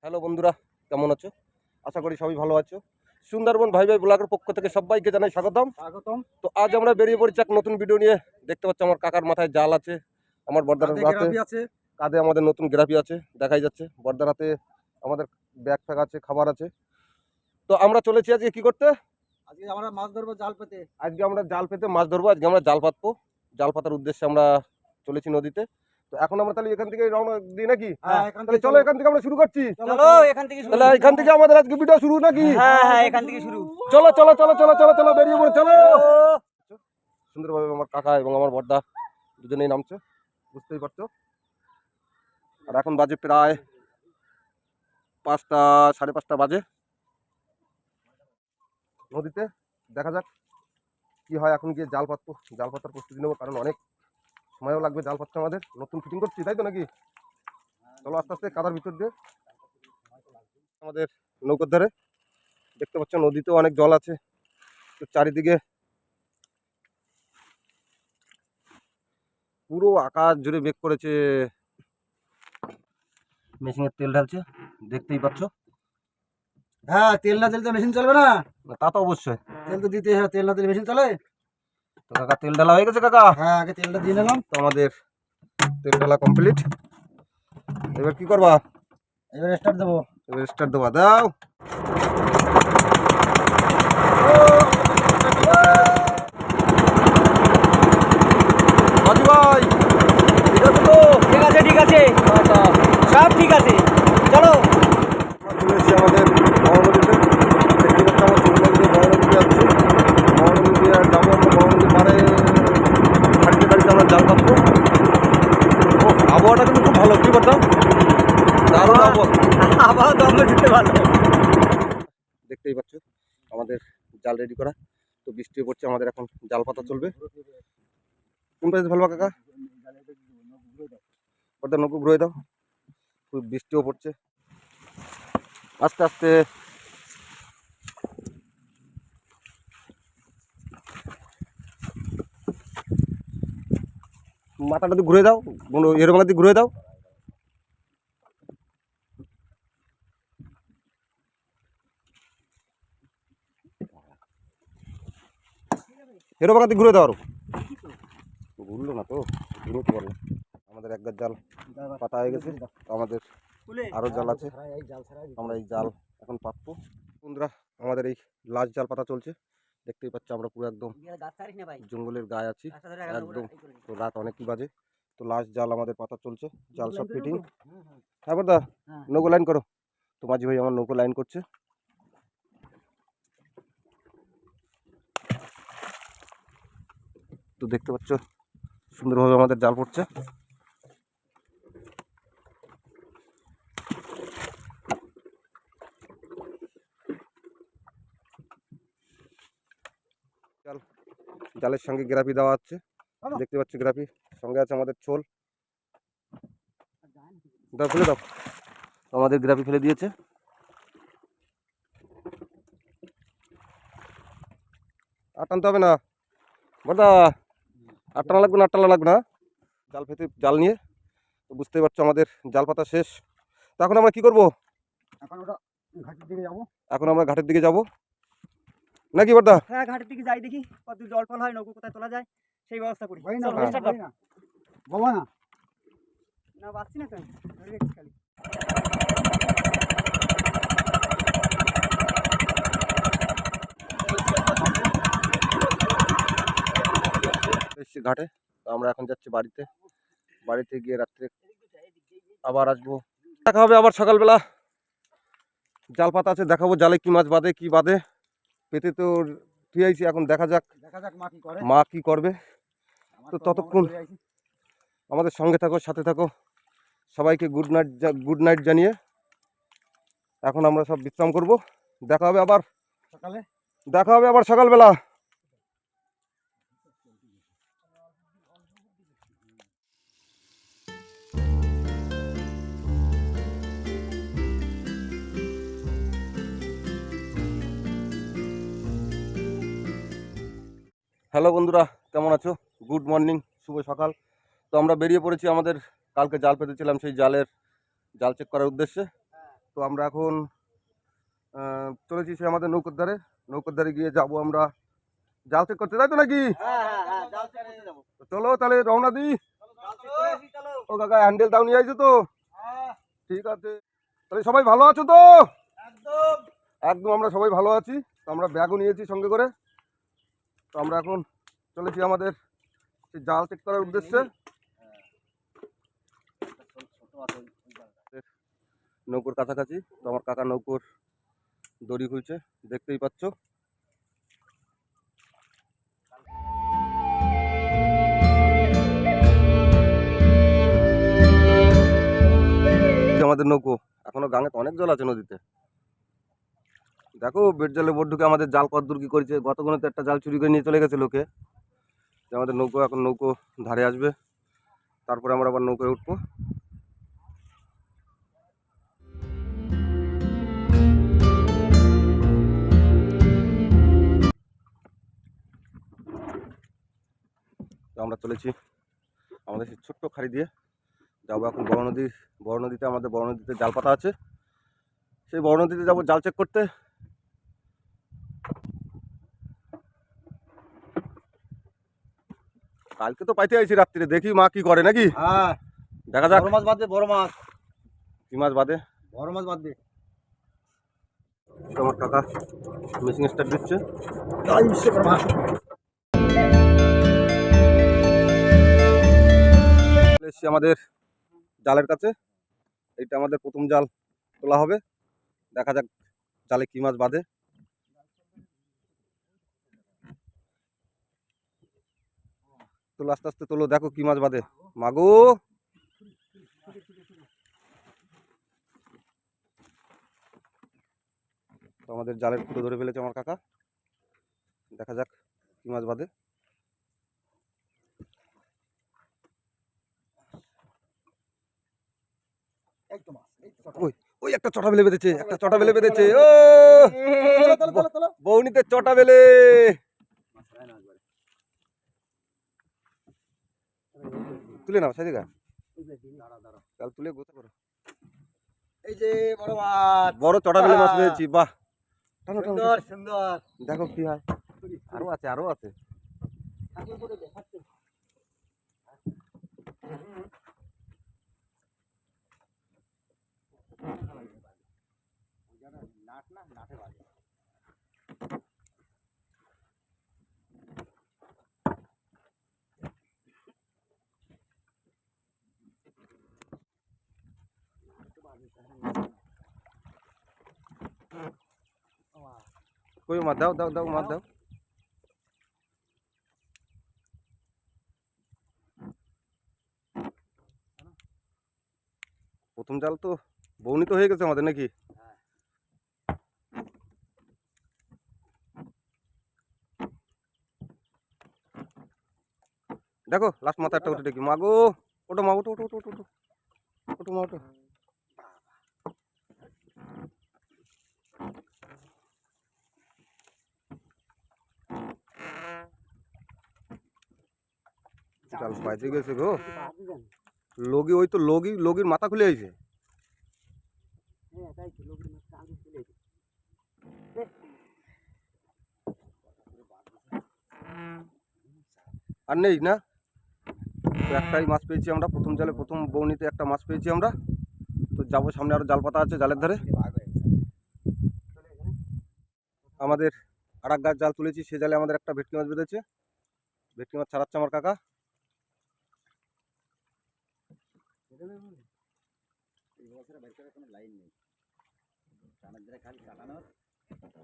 Hello বন্ধুরা, কেমন আছো? আশা করি সবাই ভালো আছো। সুন্দরবন ভাই ভাই ব্লগের পক্ষ থেকে সবাইকে জানাই স্বাগতম। তো আজ আমরা বেরিয়ে পড়েছি এক নতুন ভিডিও নিয়ে। দেখতে পাচ্ছ আমার কাকার মাথায় জাল আছে, আমার বর্দার হাতে আছে। কাঁধে আমাদের নতুন গ্রাফি আছে, দেখাই যাচ্ছে। বর্দার হাতে আমাদের ব্যাগ ফ্যাগ আছে, খাবার আছে। তো আমরা চলেছি আজকে কি করতে? আজকে আমরা মাছ ধরবো জাল পেতে। আজকে আমরা জাল পেতে মাছ ধরবো। আজকে আমরা জাল পাতবো। জাল পাতার উদ্দেশ্যে আমরা চলেছি নদীতে। তো এখন আমরা তাহলে এখান থেকে রওনা দিই নাকি? তাহলে চলো এখান থেকে আমরা শুরু করছি। চলো এখান থেকে শুরু। তাহলে এখান থেকে আমাদের আজকে ভিডিও শুরু নাকি? হ্যাঁ এখান থেকে শুরু। চলো চলো চলো চলো চলো চলো বেরিয়ে পড়ো, চলো। সুন্দরভাবে আমার কাকা এবং আমার বড়দা দুজনেই নামছে, বুঝতেই পারছো। আর এখন বাজে প্রায় 5টা, 5:30 বাজে। নদীতে দেখা যাক কি হয়। এখন গিয়ে জাল পাতবো, জাল পাতার প্রস্তুতি নেবো, কারণ অনেক সময়ও লাগবে। জাল পাততে আমাদের নতুন ফিটিং করছি, তাই তো নাকি? চলো আস্তে আস্তে কাদার ভিতর দিয়ে আমাদের নৌকোর ধারে দেখতে পাচ্ছ নদীতেও অনেক জল আছে। তো চারিদিকে পুরো আকাশ জুড়ে মেঘ করেছে। মেশিনের তেল ঢালছে, দেখতেই পাচ্ছ। হ্যাঁ তেল না দিলে তো মেশিন চলবে না। তা তো অবশ্যই, তেল তো দিতে হয়, তেল না দিলে মেশিন চলে। তো কাকা তেল ঢালা হয়ে গেছে কাকা? হ্যাঁ আগে তেলটা দিয়ে নিলাম। তো আমাদের তেল ঢালা কমপ্লিট। এবার কি করবা? এবার স্টার্ট দেবো। এবার স্টার্ট দেবা, দাও। বাজু ভাই, ঠিক আছে তো? ঠিক আছে ঠিক আছে, সব ঠিক আছে, চলো। চলে এসেছি আমাদের বড় নদীতে। দেখতে পাচ্ছি আমার ছোট নদীতে বড় নদীতে যাচ্ছি। বড় নদী আর যাবো আমরা বড় নদীর পাড়ে। গাড়িতে গাড়িতে আমরা জাল পাতবো। ও আবহাওয়াটা কিন্তু খুব ভালো, কি বলতাম, দারুণ আবহাওয়া। আবার দমে দিতে ভালো। দেখতেই পাচ্ছ আমাদের জাল রেডি করা। তো বৃষ্টি পড়ছে, আমাদের এখন জাল পাতা চলবে। কোন পাশে ফেলবা কাকা? ওটা নৌকো ঘুরে দাও। খুব বৃষ্টিও পড়ছে, আস্তে আস্তে। মাথাটা দিয়ে ঘুরে দাও, এর মাথা দিয়ে ঘুরে দাও। এর মাথা দিয়ে ঘুরে দাও। আরো ঘুরলো না তো, ঘুরতে পারলো। আমাদের এক গাছ জাল পাতা হয়ে গেছে। আমাদের আরো জাল আছে, আমরা এই জাল এখন পাতবো। বন্ধুরা, আমাদের এই লাস্ট জাল পাতা চলছে। দেখতেই পাচ্ছ আমরা পুরো একদম জঙ্গলের গায়ে আছি একদম। তো রাত অনেকই বাজে। তো লাস্ট জাল আমাদের পাতা চলছে, জাল সব ফিটিং। হ্যাঁ বড়দা, নৌকো লাইন করো। তো মাঝি ভাই আমার নৌকো লাইন করছে। তো দেখতে পাচ্ছ সুন্দরভাবে আমাদের জাল পড়ছে। জালের সঙ্গে গ্রাফি দেওয়া হচ্ছে, দেখতে পাচ্ছ। গ্রাফি সঙ্গে আছে আমাদের ছোল। দাও, ফেলে দাও। আমাদের গ্রাফি ফেলে দিয়েছে। আর টানতে হবে না বড়দা, আর টানা লাগবে না, আর টানা লাগবে না। জাল ফেতে জাল নিয়ে তো বুঝতেই পারছো আমাদের জাল পাতা শেষ। তো এখন আমরা কি করবো? এখন ওটা ঘাটের দিকে যাবো। এখন আমরা ঘাটের দিকে যাব নাকি বড়দা? হ্যাঁ ঘাটের দিকে যাই, দেখি কত জল ফল হয়, নৌকো কোথায় তোলা যায় সেই ব্যবস্থা করি। চলো, start কর। বাবা না না বাঁচছি না, কেন ধরে রেখেছি খালি। এসছি ঘাটে। তো আমরা এখন যাচ্ছি বাড়িতে। বাড়িতে গিয়ে রাত্রে আবার আসবো, দেখা হবে আবার সকালবেলা। জাল পাতা আছে, দেখাবো জালে কি মাছ বাঁধে, কি বাঁধে। পেতে তো তুই আইছি, এখন দেখা যাক মা কি করবে। তো ততক্ষণ আমাদের সঙ্গে থাকো, সাথে থাকো। সবাইকে গুড নাইট জানিয়ে এখন আমরা সব বিশ্রাম করব। দেখা হবে আবার সকালে, দেখা হবে আবার সকালবেলা। হ্যালো বন্ধুরা, কেমন আছো? গুড মর্নিং, শুভ সকাল। তো আমরা বেরিয়ে পড়েছি আমাদের কালকে জাল পেতেছিলাম সেই জাল চেক করার উদ্দেশ্যে। তো আমরা এখন চলেছি সে আমাদের নৌকোর ধারে গিয়ে যাবো আমরা জাল চেক করতে, তাই তো নাকি? তো চলো তাহলে রওনা দিই। ও কাকা হ্যান্ডেল দাও নিয়ে আইছো তো? ঠিক আছে, তাহলে সবাই ভালো আছো তো? একদম আমরা সবাই ভালো আছি। তো আমরা ব্যাগও নিয়েছি সঙ্গে করে। তো আমরা এখন চলেছি আমাদের জাল চেক করার উদ্দেশ্যে। নৌকোর কাছাকাছি, তো আমার কাকা নৌকোর দড়ি খুলছে, দেখতেই পাচ্ছ। আমাদের নৌকো এখনো গাঙে তো অনেক জল আছে নদীতে। দেখো বেড জালে বোট ঢুকে আমাদের জাল কতদূর কি করেছে। গতগুলো তো একটা জাল চুরি করে নিয়ে চলে গেছে লোকে। আমাদের নৌকো এখন নৌকো ধারে আসবে, তারপরে আমরা আবার নৌকায় উঠবো। তো আমরা চলেছি আমাদের সেই ছোট্ট খাড়ি দিয়ে যাবো এখন বড় নদীতে। আমাদের বড় নদীতে জাল পাতা আছে, সেই বড় নদীতে যাবো জাল চেক করতে। কালকে তো পাইতে আইছি রাত্রিরে, দেখি মা কি করে নাকি। হ্যাঁ দেখা যাক। বড় মাছ বাদ দে, বড় মাছ। কি মাছ বাদে? বড় মাছ বাদ দে। আমার কাকা মেশিন স্টার্ট দিচ্ছে। এসছি আমাদের জালের কাছে। এইটা আমাদের প্রথম জাল তোলা হবে, দেখা যাক জালে কি মাছ বাঁধে। তোলো আস্তে আস্তে তোলো, দেখো কি মাছ বাঁধে। মাগো তো আমাদের জালের ফুটো ধরে ফেলেছে আমার কাকা, দেখা যাক কি মাছ বাঁধে। ওই ওই একটা চটা বেলে বেঁধেছে, একটা চটা বেলে বেঁধেছে। ও বৌনিতে চটা বেলে। তুলে নাও সাইদিকা, কাল তুলে গোতা করো। এই যে বড় মাছ, বড় চটা বেলে মাছ পেয়েছি। বাহ, টানো টানো, সুন্দর সুন্দর। দেখো কি হয়। আরো আছে, আরো আছে। কই মাছ দাও, দাও দাও, মাছ দাও। প্রথম জাল তো বৌনি তো হয়ে গেছে আমাদের নাকি। দেখো লাস্ট মাথা একটা উঠে দেখি। মাগো ওটো মা, ওটো ওটো ওটো ওটো ওটো মা, ওটো। জাল পাইতে গেছে গো লগি। ওই তো লগির মাথা খুলে আইছে। আর নেই না, তো একটাই মাছ পেয়েছি আমরা প্রথম জালে, প্রথম বৌনিতে একটা মাছ পেয়েছি আমরা। তো যাবো সামনে, আরো জাল পাতা আছে জালের ধারে। আমাদের আর এক গাছ জাল তুলেছি, সে জালে আমাদের একটা ভেটকি মাছ বেঁধেছে। ভেটকি মাছ ছাড়াচ্ছে আমার কাকা।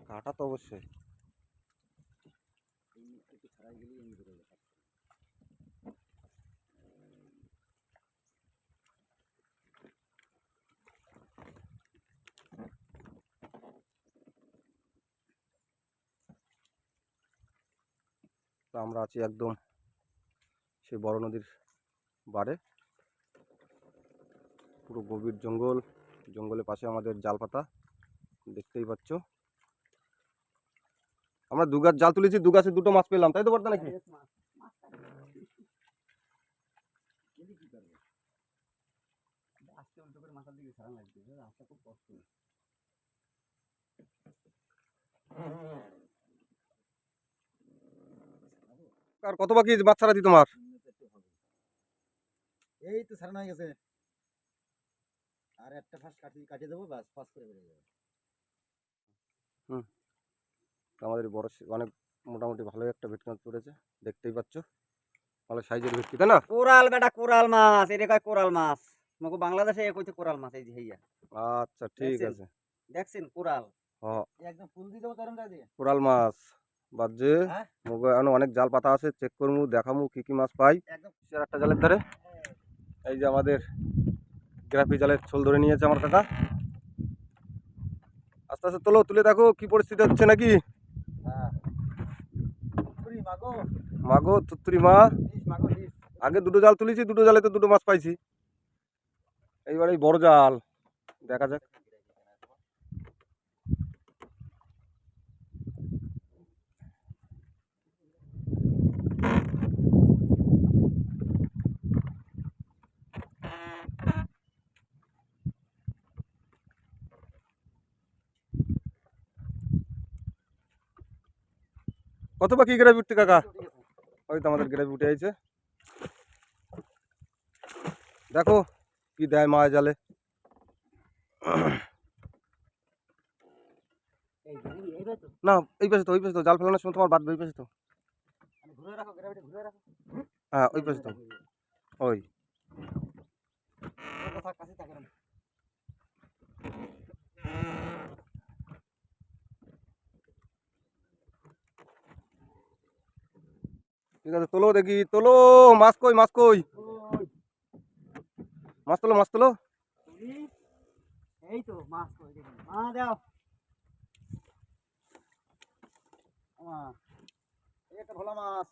কাটা তো অবশ্যই। তো আমরা আছি একদম সেই বড় নদীর বারে, পুরো গভীর জঙ্গল, জঙ্গলের পাশে আমাদের জাল পাতা, দেখতেই পাচ্ছ। আমরা দু গাছ জাল তুলেছি, দু গাছে দুটো মাছ পেলাম, তাই তো বর্তা নাকি? উল্টো করে মাথার দিকে ছাড়া লাগবে, রাস্তা খুব কষ্ট। আর কত বাকি বাচ্চারা দি তোমার? এই তো ছাড়ানো হয়ে গেছে, আর একটা ফাঁস কাটিয়ে দেবো, বাস ফাঁস করে বেরিয়ে যাবে। আমাদের বড় অনেক মোটামুটি ভালোই একটা ভেটকি মাছ পড়েছে, দেখতেই পাচ্ছ ভালো সাইজের ভেটকি, তাই না? কোরাল বেটা, কোরাল মাছ, এটা কয় কোরাল মাছ। মগো বাংলাদেশে এক হইছে কোরাল মাছ, এই যে হেইয়া আচ্ছা ঠিক দেখছেন? আছে। দেখছেন কোরাল? হ্যাঁ একদম ফুল দিয়ে দেবো তরঙ্গা দিয়ে। কোরাল মাছ বাজে, হ্যাঁ মগে এখন অনেক জাল পাতা আছে, চেক করবো দেখামু কি কি মাছ পাই। একদম। আর একটা জালের ধারে এই যে আমাদের গ্রাফি জালের ছোল ধরে নিয়েছে আমার কাকা। আস্তে আস্তে তোলো, তুলে দেখো কি পরিস্থিতি হচ্ছে নাকি। মাগো তুত্তুরি মা, আগে দুটো জাল তুলেছি, দুটো জালে তো দুটো মাছ পাইছি, এইবার এই বড় জাল দেখা যাক। কত বাকি গ্রাফি উঠতে কাকা? হয়তো আমাদের গ্রাফি উঠে আছে, দেখো কি দেয় মাছ জালে। না এই পাশে তো, ওই পাশে তো জাল ফেলানোর সময় তোমার বাদ, ওই পাশে তো। ঘুরে রাখো, গ্রাভিটি ঘুরে রাখো। হ্যাঁ ওই পাশে তো, ওই কাছে থাকে না। ঠিক আছে, তোলো দেখি, তোলো। মাছ কই, মাছ কই, মাছ তোলো, মাছ তোলো। এই তো মাছ কই দেখুন, দাও। এই একটা ভোলা মাছ।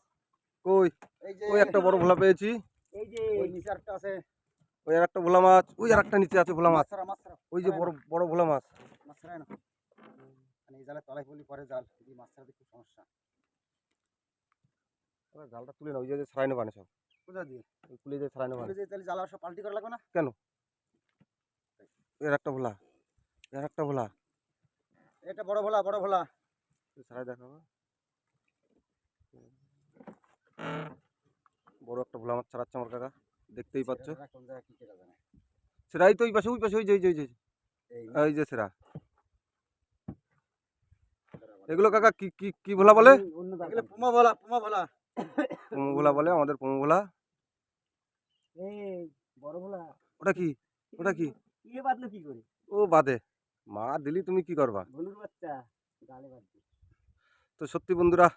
কই? এই যে ওই একটা বড় ভোলা পেয়েছি, এই যে ওই নিচে একটা আছে। ওই আর একটা ভোলা মাছ, ওই আর একটা নিচে আছে ভোলা মাছ, মাছ ছাড়া। ওই যে বড় বড় ভোলা মাছ। মাছ ছাড়া না, মানে এই জালে তলায় পড়লি পরে জাল, এই মাছ ছাড়াতে খুব সমস্যা। জালটা তুলে না, ওই যে ছাড়াই নেবা না সব, কোথা দিয়ে ওই তুলে যে ছাড়াই নেবা। তাহলে জাল সব পাল্টি করা লাগবে না কেন? এর একটা ভোলা, এর একটা ভোলা, এটা বড় ভোলা, বড় ভোলা। ছাড়াই দেখাবো, বড় একটা ভোলা মাছ ছাড়াচ্ছে আমার কাকা, দেখতেই পাচ্ছ। কোন জায়গায় কি কেটে জানে। সেরাই তো ওই পাশে, ওই পাশে, ওই যে ওই যে এই যে সেরা। এগুলো কাকা কি কি কি ভোলা বলে? এগুলো পুমা ভোলা, পুমা ভোলা। পুমু ভোলা বলে আমাদের, পুমু ভোলা। এই বড় ভোলা। ওটা কি, ওটা কি? ইয়ে বাদলো কি করে? ও বাদে, মা দিলি তুমি কি করবা? ভুলুর বাচ্চা জালে বাদছে। তো সত্যি বন্ধুরা,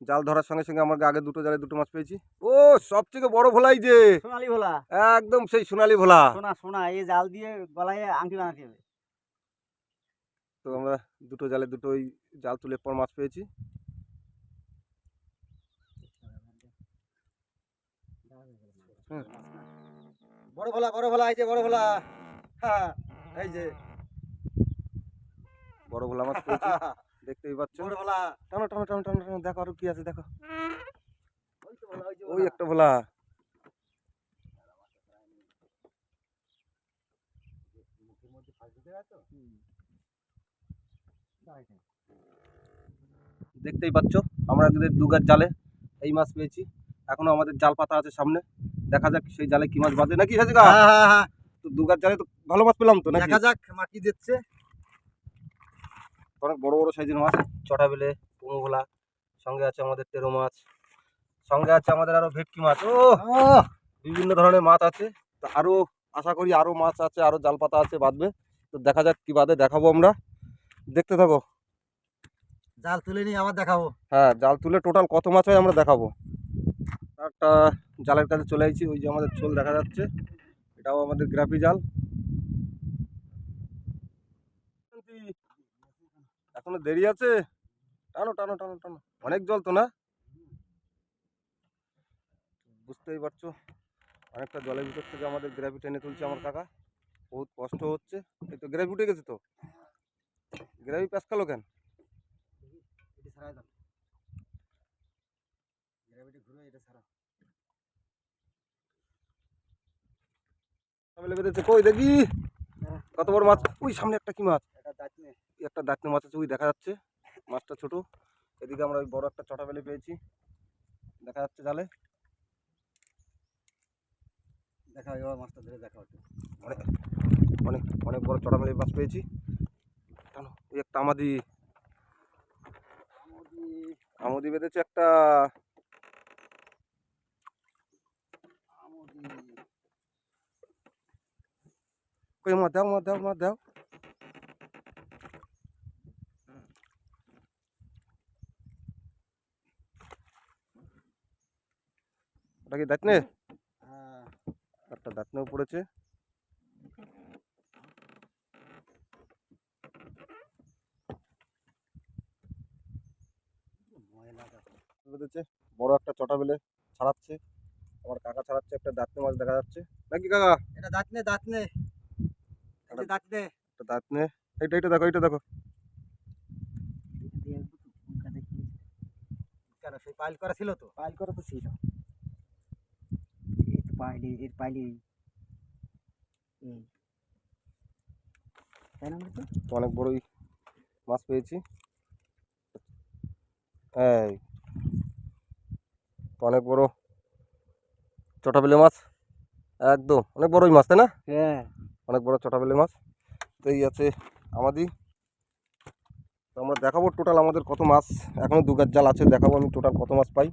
জাল ধরার সঙ্গে সঙ্গে আমার আগে দুটো জালে দুটো মাছ পেয়েছি। ও সব থেকে বড় ভোলাই যে, সোনালী ভোলা, একদম সেই সোনালী ভোলা। সোনা সোনা, এই জাল দিয়ে গলায় আংটি বানাতে হবে। তো আমরা দুটো জালে দুটোই জাল তুলে পর মাছ পেয়েছি। বড় ভোলা, বড় ভোলা, এই যে বড় ভোলা। হ্যাঁ এই যে বড় ভোলা মাছ পেয়েছি, দেখতেই পাচ্ছ। বড় ভোলা। টানো টানো টানো টানো টানো, দেখো আরো কি আছে দেখো। ওই তো ভোলা, ওই যে ওই একটা ভোলা। মুখের মধ্যে ফাঁস ঢুকে যায় তো। দেখতেই পাচ্ছ আমরা দু গাছ জালে এই মাছ পেয়েছি, এখনো আমাদের জাল পাতা আছে সামনে, দেখা যাক সেই জালে কি মাছ বাঁধে নাকি। আছে গা, তো দু গাছ জালে তো ভালো মাছ পেলাম তো নাকি। দেখা যাক মা কি দিচ্ছে। অনেক বড় বড় সাইজের মাছ, চটা বেলে, পুমু ভোলা, সঙ্গে আছে আমাদের টেরো মাছ, সঙ্গে আছে আমাদের আরো ভেটকি মাছ। ও বিভিন্ন ধরনের মাছ আছে, তো আরো আশা করি আরো মাছ আছে, আরো জাল পাতা আছে বাঁধবে। তো দেখা যাক কি বাঁধে, দেখাবো আমরা, দেখতে থাকো। জাল তুলে নিয়ে আবার দেখাবো। হ্যাঁ জাল তুলে টোটাল কত মাছ হয় আমরা দেখাবো। একটা জালের কাছে চলে আসছি, ওই যে আমাদের ছোল দেখা যাচ্ছে, এটাও আমাদের গ্রাফি জাল। এখনো দেরি আছে, টানো টানো টানো টানো, অনেক জল তো না, বুঝতেই পারছো অনেকটা জলের ভিতর থেকে আমাদের গ্রাভি টেনে তুলছে আমার কাকা, বহুত কষ্ট হচ্ছে। এই তো গ্রাভি উঠে গেছে, তো গ্রাভি প্যাসকালো কেন? এটা ছাড়াই দাও, গ্রাভিটি ঘুরে এটা ছাড়া। ফেলে বেঁধেছে, কই দেখি কত বড় মাছ। ওই সামনে একটা কি মাছ, একটা দাঁতনে মাছ আছে, ওই দেখা যাচ্ছে মাছটা ছোট। এদিকে আমরা ওই বড় একটা চটা বেলে পেয়েছি, দেখা যাচ্ছে জালে। দেখা এবার মাছটা ধরে দেখা হচ্ছে। অনেক অনেক অনেক বড় চটা বেলে মাছ পেয়েছি। জানো ওই একটা আমাদি আমদি বেঁধেছে একটা। কই মাছ দাও, মাছ দাও, মাছ দাও। ওটা কি দাঁতনে? একটা দাঁতনেও পড়েছে। বেঁধেছে বড় একটা চটা বেলে ছাড়াচ্ছে, আমার কাকা ছাড়াচ্ছে। একটা দাঁতনে মাছ দেখা যাচ্ছে নাকি কাকা? এটা দাঁতনে দাঁতনে দাঁতনে একটা দাঁতনে। এইটা এইটা দেখো, এইটা দেখো। কেন সেই পাইল করা ছিল? তো পাইল করা তো ছিল, এই তো পাইলি এর পাইলি তাই না? তো অনেক বড়ই মাছ পেয়েছি। এই তো অনেক বড় চটা বেলে মাছ, একদম অনেক বড়ই মাছ, তাই না? হ্যাঁ, অনেক বড় চটা বেলে মাছ। তো এই আছে আমাদি। তো আমরা দেখাবো টোটাল আমাদের কত মাছ, এখনো 2 গাছ জাল আছে, দেখাবো আমি টোটাল কত মাছ পাই।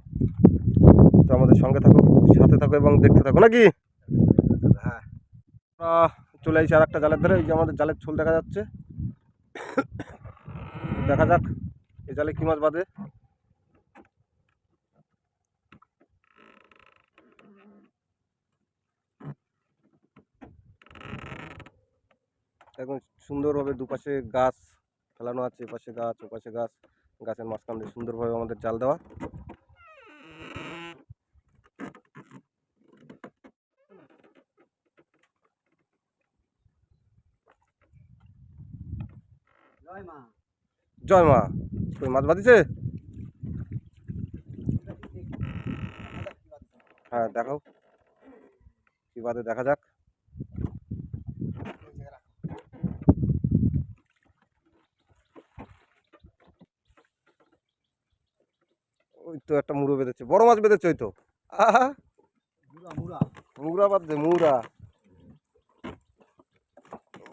তো আমাদের সঙ্গে থাকো, সাথে থাকো এবং দেখতে থাকো নাকি। হ্যাঁ চলে আসছি আর একটা জালের ধারে। এই যে আমাদের জালের ছোল দেখা যাচ্ছে, দেখা যাক এই জালে কি মাছ বাঁধে। একদম সুন্দরভাবে দুপাশে গাছ ফেলানো আছে, এপাশে গাছ ওপাশে গাছ, গাছের মাঝখান দিয়ে সুন্দরভাবে আমাদের জাল দেওয়া। জয় মা। জয় মা। কই মাছ বাঁধিছে? হ্যাঁ দেখাও কি বাদে, দেখা যাক। ওই তো একটা মুড়ো বেঁধেছে, বড় মাছ বেঁধেছে ওই তো। আহা, মুড়া বাঁধছে, মুড়া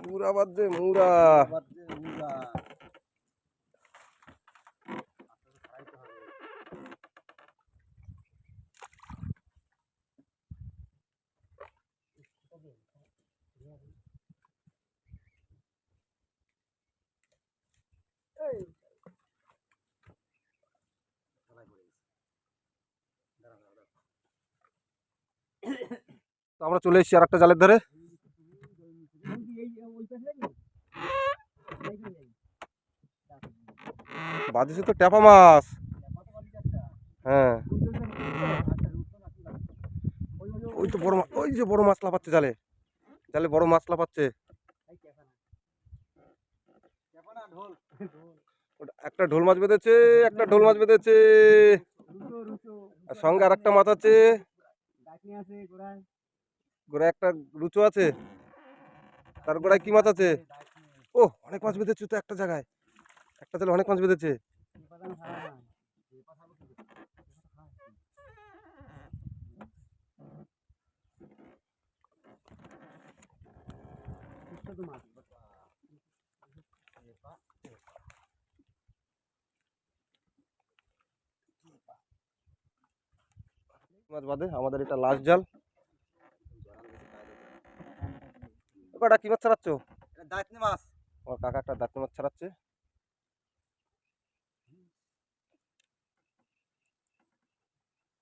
মুড়া বাঁধছে, মুড়া। তো আমরা চলে এসেছি আর একটা জালের ধারে। বাঁধিছে তো ট্যাপা মাছ। হ্যাঁ ওই তো বড় মাছ, ওই যে বড় মাছ লাফাচ্ছে জালে, জালে বড় মাছ লাফাচ্ছে। একটা ঢোল মাছ বেঁধেছে, একটা ঢোল মাছ বেঁধেছে, আর সঙ্গে আর একটা মাছ আছে, গোড়ায় একটা রুচো আছে, তার গোড়ায় কি মাছ আছে? ও অনেক মাছ বেঁধেছে তো একটা জায়গায়, একটা জালে অনেক মাছ বেঁধেছে। মাছ বাদে আমাদের এটা লাস্ট জাল। কটা কি মাছ ছাড়াচ্ছ? দাঁতনে মাছ। আমার কাকা একটা দাঁতনে মাছ ছাড়াচ্ছে।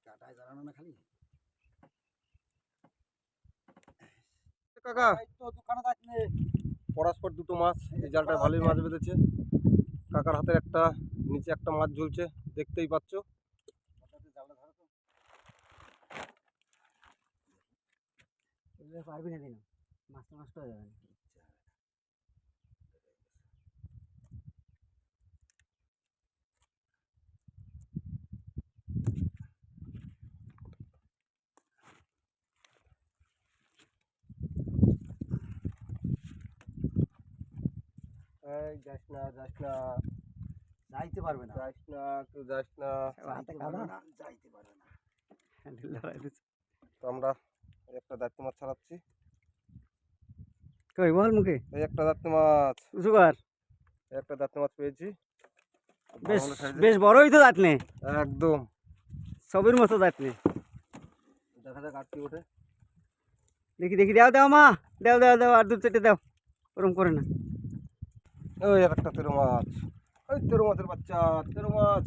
কাটায় জ্বালানো না খালি কাকা তো দুখানা দাঁতনে। পরস্পর দুটো মাছ, এই জালটায় ভালোই মাছ বেঁধেছে। কাকার হাতের একটা, নিচে একটা মাছ ঝুলছে, দেখতেই পাচ্ছ। পারবি না দিন, মাছটা নষ্ট হয়ে যাবে। যাস না যাইতে পারবে না, কেউ যাস না, যাইতে পারবে না। তো আমরা একটা দায়িত্ব মাছ ছাড়াচ্ছি। কই বল মুখে এই একটা দায়িত্ব মাছ, উঁচু কর। একটা দায়িত্ব মাছ পেয়েছি। বেশ বেশ বড়ই তো দাঁত নে, একদম সবের মতো দাঁত নে। দেখা যাক আর কি ওঠে। দেখি দেখি, দাও দাও মা, দাও দাও দাও, আর দু চারটে দাও, ওরম করে না। ওই একটা তেরো মাছ, ওই তেরো মাছের বাচ্চা, তেরো মাছ,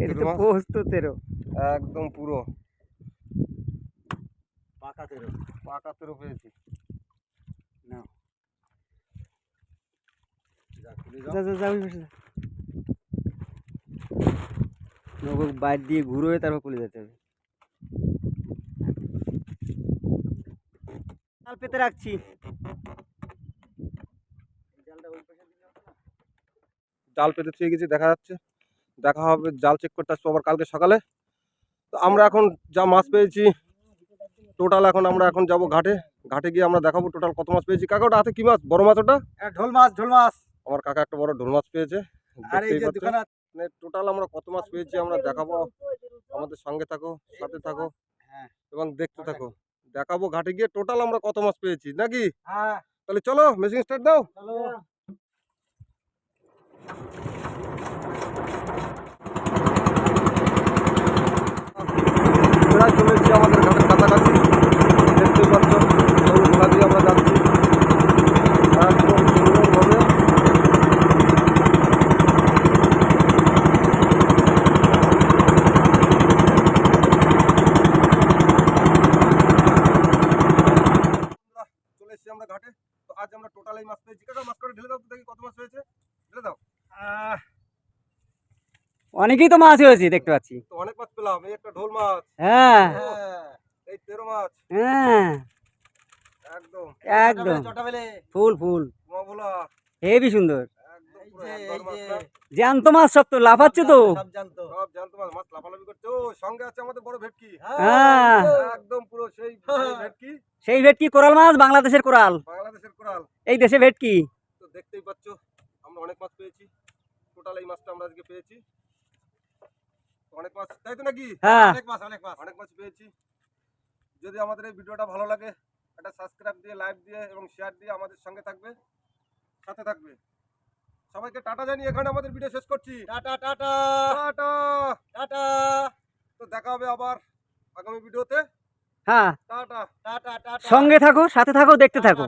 এটা তো পোস্ত তেরো, একদম পুরো পাকা তেরো পেয়েছি। নাও যা যা যা, ওই পাশে যা। নৌকো বাইর দিয়ে ঘুরে তারপর পুলে যেতে হবে। জাল পেতে রাখছি। জাল পেতে থুয়ে গেছি, দেখা যাচ্ছে। দেখা হবে, জাল চেক করতে আসবো আবার কালকে সকালে। তো আমরা এখন যা মাছ পেয়েছি টোটাল, আমরা এখন যাব ঘাটে। ঘাটে গিয়ে আমরা দেখাবো টোটাল কত মাছ পেয়েছি। কাকা ওটা হাতে কি মাছ? বড় মাছ ওটা? ঢোল মাছ, ঢোল মাছ। আমার কাকা একটা বড় ঢোল মাছ পেয়েছে। আর এই যে দোকানে মানে টোটাল আমরা কত মাছ পেয়েছি আমরা দেখাবো। আমাদের সঙ্গে থাকো, সাথে থাকো এবং দেখতে থাকো। দেখাবো ঘাটে গিয়ে টোটাল আমরা কত মাছ পেয়েছি নাকি। হ্যাঁ তাহলে চলো মেশিন স্টার্ট দাও। চলো। প্রায় চলে এসেছি আমাদের ঘাটের কাছাকাছি। দেখতেই পাচ্ছ সরু ঘোড়া দিয়ে আমরা যাচ্ছি একদম সুন্দরভাবে। চলে এসেছি আমরা ঘাটে। তো আজ আমরা টোটাল এই মাছ পেয়েছি। কাকা মাছ করে ঢেলে দাও তো দেখি কত মাছ পেয়েছে, ঢেলে দাও। অনেকই তো মাছ হয়েছে দেখতে পাচ্ছি। তো অনেক মাছ পেলাম। এই একটা ঢোল মাছ, হ্যাঁ এই তেরো মাছ, হ্যাঁ একদম একদম ফুল ফুল, মাগুলা, হেবি সুন্দর। একদম পুরো একদম মাছটা। জ্যান্ত মাছ সব তো লাফাচ্ছে তো। সব জ্যান্ত মাছ, মাছ লাফালাফি করছে। ও সঙ্গে আছে আমাদের বড় ভেটকি, হ্যাঁ একদম পুরো সেই ভেটকি। সেই ভেটকি কোরাল মাছ, বাংলাদেশের কোরাল, বাংলাদেশের কোরাল। এই দেশে ভেটকি। তো দেখতেই পাচ্ছ আমরা অনেক মাছ পেয়েছি। টোটাল এই মাছটা আমরা আজকে পেয়েছি অনেক মাছ, তাই তো নাকি? হ্যাঁ অনেক মাছ পেয়েছি। যদি আমাদের এই ভিডিওটা ভালো লাগে একটা সাবস্ক্রাইব দিয়ে, লাইক দিয়ে এবং শেয়ার দিয়ে আমাদের সঙ্গে থাকবে, সাথে থাকবে। সবাইকে টাটা জানিয়ে এখানে আমাদের ভিডিও শেষ করছি। Tata tata tata tata. তো দেখা হবে আবার আগামী ভিডিওতে। হ্যাঁ টাটা। সঙ্গে থাকো, সাথে থাকো, দেখতে থাকো।